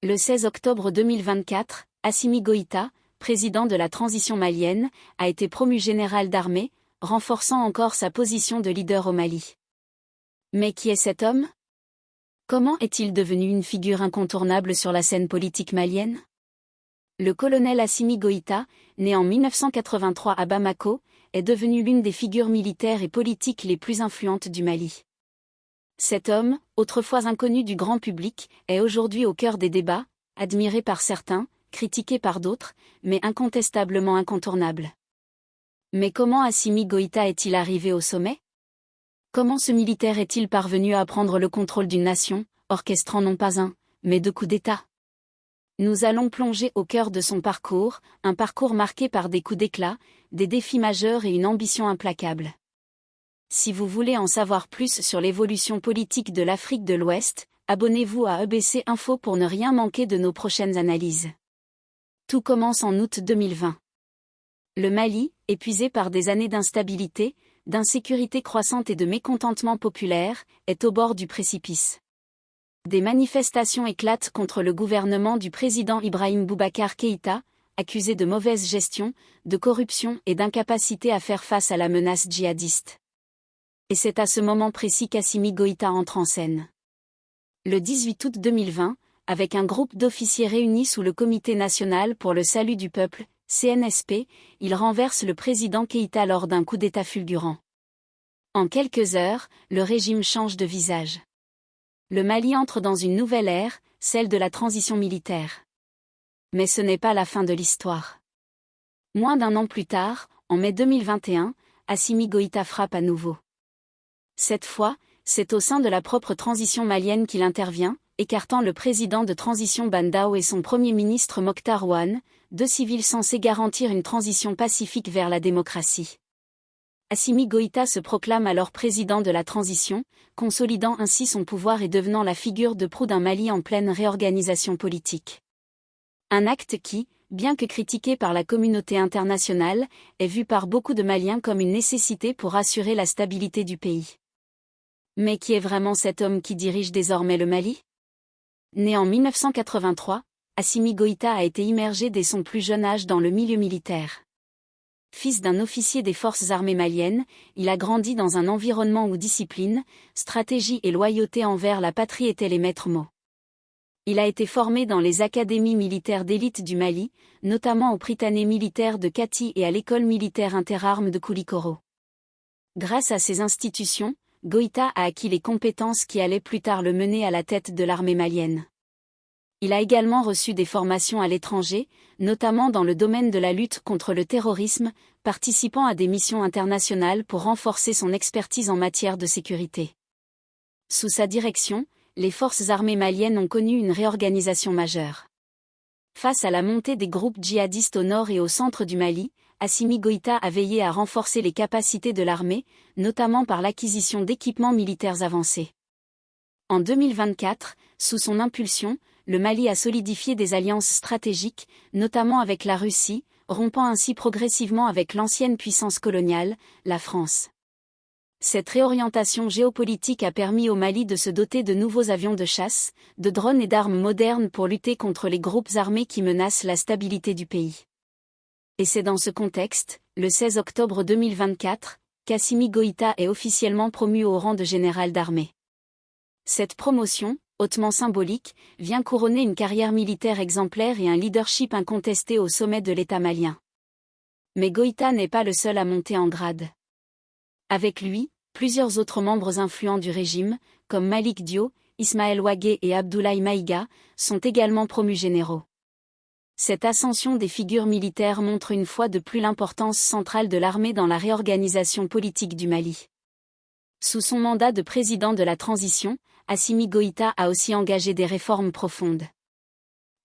Le 16 octobre 2024, Assimi Goïta, président de la transition malienne, a été promu général d'armée, renforçant encore sa position de leader au Mali. Mais qui est cet homme? Comment est-il devenu une figure incontournable sur la scène politique malienne? Le colonel Assimi Goïta, né en 1983 à Bamako, est devenu l'une des figures militaires et politiques les plus influentes du Mali. Cet homme, autrefois inconnu du grand public, est aujourd'hui au cœur des débats, admiré par certains, critiqué par d'autres, mais incontestablement incontournable. Mais comment Assimi Goïta est-il arrivé au sommet? Comment ce militaire est-il parvenu à prendre le contrôle d'une nation, orchestrant non pas un, mais deux coups d'État? Nous allons plonger au cœur de son parcours, un parcours marqué par des coups d'éclat, des défis majeurs et une ambition implacable. Si vous voulez en savoir plus sur l'évolution politique de l'Afrique de l'Ouest, abonnez-vous à EBC Info pour ne rien manquer de nos prochaines analyses. Tout commence en août 2020. Le Mali, épuisé par des années d'instabilité, d'insécurité croissante et de mécontentement populaire, est au bord du précipice. Des manifestations éclatent contre le gouvernement du président Ibrahim Boubacar Keïta, accusé de mauvaise gestion, de corruption et d'incapacité à faire face à la menace djihadiste. Et c'est à ce moment précis qu'Assimi Goïta entre en scène. Le 18 août 2020, avec un groupe d'officiers réunis sous le Comité national pour le salut du peuple, CNSP, il renverse le président Keïta lors d'un coup d'État fulgurant. En quelques heures, le régime change de visage. Le Mali entre dans une nouvelle ère, celle de la transition militaire. Mais ce n'est pas la fin de l'histoire. Moins d'un an plus tard, en mai 2021, Assimi Goïta frappe à nouveau. Cette fois, c'est au sein de la propre transition malienne qu'il intervient, écartant le président de transition Ban Dao et son premier ministre Mokhtar Ouane, deux civils censés garantir une transition pacifique vers la démocratie. Assimi Goïta se proclame alors président de la transition, consolidant ainsi son pouvoir et devenant la figure de proue d'un Mali en pleine réorganisation politique. Un acte qui, bien que critiqué par la communauté internationale, est vu par beaucoup de Maliens comme une nécessité pour assurer la stabilité du pays. Mais qui est vraiment cet homme qui dirige désormais le Mali? Né en 1983, Assimi Goïta a été immergé dès son plus jeune âge dans le milieu militaire. Fils d'un officier des forces armées maliennes, il a grandi dans un environnement où discipline, stratégie et loyauté envers la patrie étaient les maîtres mots. Il a été formé dans les académies militaires d'élite du Mali, notamment au Prytanée militaire de Kati et à l'école militaire interarmes de Koulikoro. Grâce à ces institutions, Goïta a acquis les compétences qui allaient plus tard le mener à la tête de l'armée malienne. Il a également reçu des formations à l'étranger, notamment dans le domaine de la lutte contre le terrorisme, participant à des missions internationales pour renforcer son expertise en matière de sécurité. Sous sa direction, les forces armées maliennes ont connu une réorganisation majeure. Face à la montée des groupes djihadistes au nord et au centre du Mali, Assimi Goïta a veillé à renforcer les capacités de l'armée, notamment par l'acquisition d'équipements militaires avancés. En 2024, sous son impulsion, le Mali a solidifié des alliances stratégiques, notamment avec la Russie, rompant ainsi progressivement avec l'ancienne puissance coloniale, la France. Cette réorientation géopolitique a permis au Mali de se doter de nouveaux avions de chasse, de drones et d'armes modernes pour lutter contre les groupes armés qui menacent la stabilité du pays. Et c'est dans ce contexte, le 16 octobre 2024, qu'Assimi Goïta est officiellement promu au rang de général d'armée. Cette promotion, hautement symbolique, vient couronner une carrière militaire exemplaire et un leadership incontesté au sommet de l'État malien. Mais Goïta n'est pas le seul à monter en grade. Avec lui, plusieurs autres membres influents du régime, comme Malik Dio, Ismaël Ouagué et Abdoulaye Maïga, sont également promus généraux. Cette ascension des figures militaires montre une fois de plus l'importance centrale de l'armée dans la réorganisation politique du Mali. Sous son mandat de président de la transition, Assimi Goïta a aussi engagé des réformes profondes.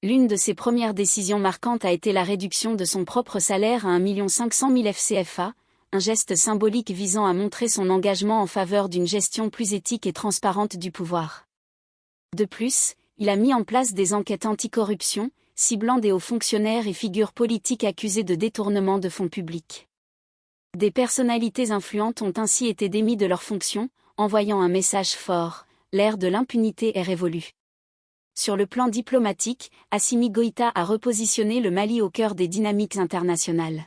L'une de ses premières décisions marquantes a été la réduction de son propre salaire à 1 500 000 FCFA, un geste symbolique visant à montrer son engagement en faveur d'une gestion plus éthique et transparente du pouvoir. De plus, il a mis en place des enquêtes anticorruption, ciblant des hauts fonctionnaires et figures politiques accusées de détournement de fonds publics. Des personnalités influentes ont ainsi été démises de leurs fonctions, envoyant un message fort, l'ère de l'impunité est révolue. Sur le plan diplomatique, Assimi Goïta a repositionné le Mali au cœur des dynamiques internationales.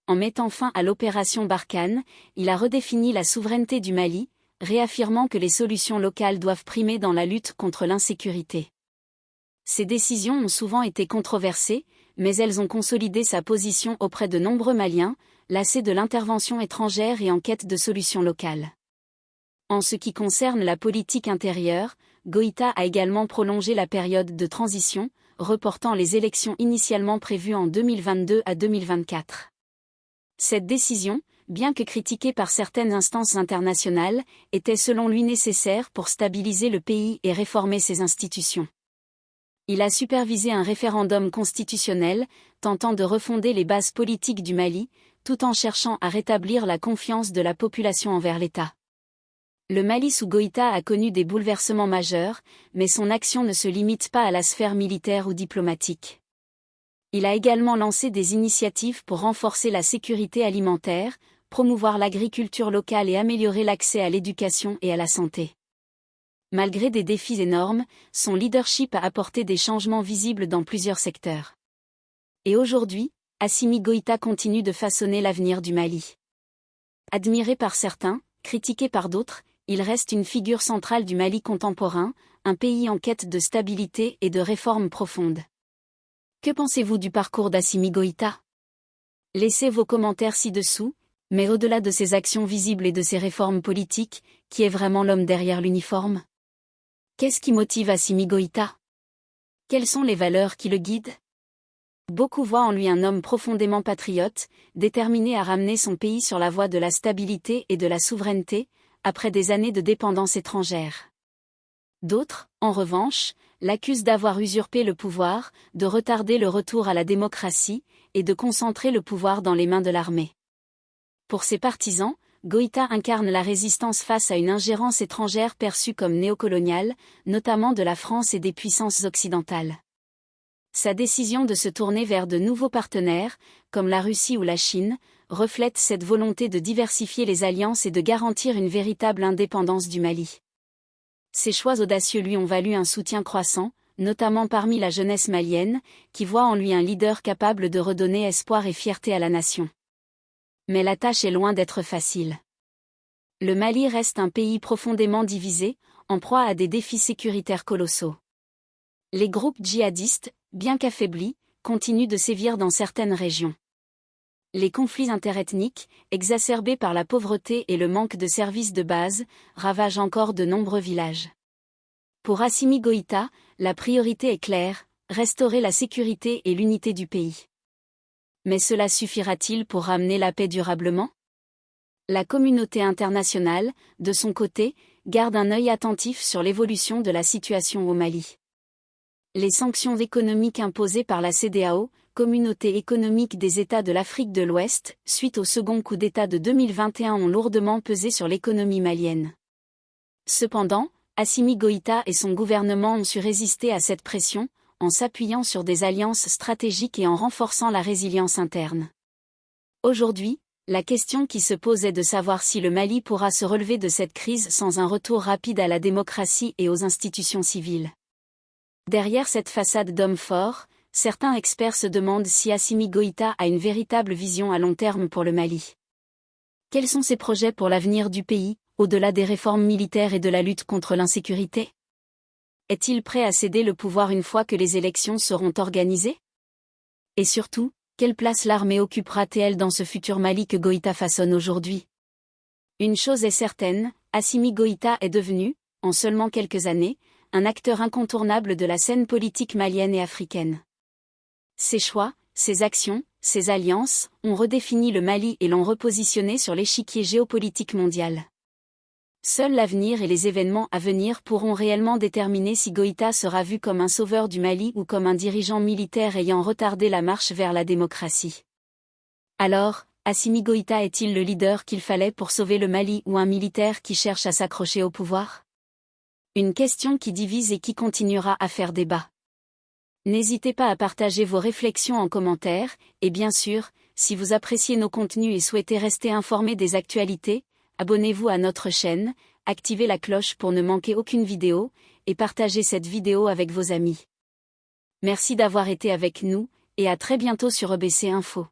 En mettant fin à l'opération Barkhane, il a redéfini la souveraineté du Mali, réaffirmant que les solutions locales doivent primer dans la lutte contre l'insécurité. Ces décisions ont souvent été controversées, mais elles ont consolidé sa position auprès de nombreux Maliens, lassés de l'intervention étrangère et en quête de solutions locales. En ce qui concerne la politique intérieure, Goïta a également prolongé la période de transition, reportant les élections initialement prévues en 2022 à 2024. Cette décision, bien que critiquée par certaines instances internationales, était selon lui nécessaire pour stabiliser le pays et réformer ses institutions. Il a supervisé un référendum constitutionnel, tentant de refonder les bases politiques du Mali, tout en cherchant à rétablir la confiance de la population envers l'État. Le Mali sous Goïta a connu des bouleversements majeurs, mais son action ne se limite pas à la sphère militaire ou diplomatique. Il a également lancé des initiatives pour renforcer la sécurité alimentaire, promouvoir l'agriculture locale et améliorer l'accès à l'éducation et à la santé. Malgré des défis énormes, son leadership a apporté des changements visibles dans plusieurs secteurs. Et aujourd'hui, Assimi Goïta continue de façonner l'avenir du Mali. Admiré par certains, critiqué par d'autres, il reste une figure centrale du Mali contemporain, un pays en quête de stabilité et de réformes profondes. Que pensez-vous du parcours d'Assimi Goïta? Laissez vos commentaires ci-dessous, mais au-delà de ses actions visibles et de ses réformes politiques, qui est vraiment l'homme derrière l'uniforme? Qu'est-ce qui motive Assimi Goïta? Quelles sont les valeurs qui le guident? Beaucoup voient en lui un homme profondément patriote, déterminé à ramener son pays sur la voie de la stabilité et de la souveraineté, après des années de dépendance étrangère. D'autres, en revanche, l'accusent d'avoir usurpé le pouvoir, de retarder le retour à la démocratie, et de concentrer le pouvoir dans les mains de l'armée. Pour ses partisans, Goïta incarne la résistance face à une ingérence étrangère perçue comme néocoloniale, notamment de la France et des puissances occidentales. Sa décision de se tourner vers de nouveaux partenaires, comme la Russie ou la Chine, reflète cette volonté de diversifier les alliances et de garantir une véritable indépendance du Mali. Ces choix audacieux lui ont valu un soutien croissant, notamment parmi la jeunesse malienne, qui voit en lui un leader capable de redonner espoir et fierté à la nation. Mais la tâche est loin d'être facile. Le Mali reste un pays profondément divisé, en proie à des défis sécuritaires colossaux. Les groupes djihadistes, bien qu'affaiblis, continuent de sévir dans certaines régions. Les conflits interethniques, exacerbés par la pauvreté et le manque de services de base, ravagent encore de nombreux villages. Pour Assimi Goïta, la priorité est claire, restaurer la sécurité et l'unité du pays. Mais cela suffira-t-il pour ramener la paix durablement? La communauté internationale, de son côté, garde un œil attentif sur l'évolution de la situation au Mali. Les sanctions économiques imposées par la CEDEAO, Communauté économique des États de l'Afrique de l'Ouest, suite au second coup d'État de 2021 ont lourdement pesé sur l'économie malienne. Cependant, Assimi Goïta et son gouvernement ont su résister à cette pression, en s'appuyant sur des alliances stratégiques et en renforçant la résilience interne. Aujourd'hui, la question qui se pose est de savoir si le Mali pourra se relever de cette crise sans un retour rapide à la démocratie et aux institutions civiles. Derrière cette façade d'homme fort, certains experts se demandent si Assimi Goïta a une véritable vision à long terme pour le Mali. Quels sont ses projets pour l'avenir du pays, au-delà des réformes militaires et de la lutte contre l'insécurité? Est-il prêt à céder le pouvoir une fois que les élections seront organisées? Et surtout, quelle place l'armée occupera-t-elle dans ce futur Mali que Goïta façonne aujourd'hui? Une chose est certaine, Assimi Goïta est devenu, en seulement quelques années, un acteur incontournable de la scène politique malienne et africaine. Ses choix, ses actions, ses alliances, ont redéfini le Mali et l'ont repositionné sur l'échiquier géopolitique mondial. Seul l'avenir et les événements à venir pourront réellement déterminer si Goïta sera vu comme un sauveur du Mali ou comme un dirigeant militaire ayant retardé la marche vers la démocratie. Alors, Assimi Goïta est-il le leader qu'il fallait pour sauver le Mali ou un militaire qui cherche à s'accrocher au pouvoir? Une question qui divise et qui continuera à faire débat. N'hésitez pas à partager vos réflexions en commentaire, et bien sûr, si vous appréciez nos contenus et souhaitez rester informé des actualités, abonnez-vous à notre chaîne, activez la cloche pour ne manquer aucune vidéo, et partagez cette vidéo avec vos amis. Merci d'avoir été avec nous, et à très bientôt sur EBC Info.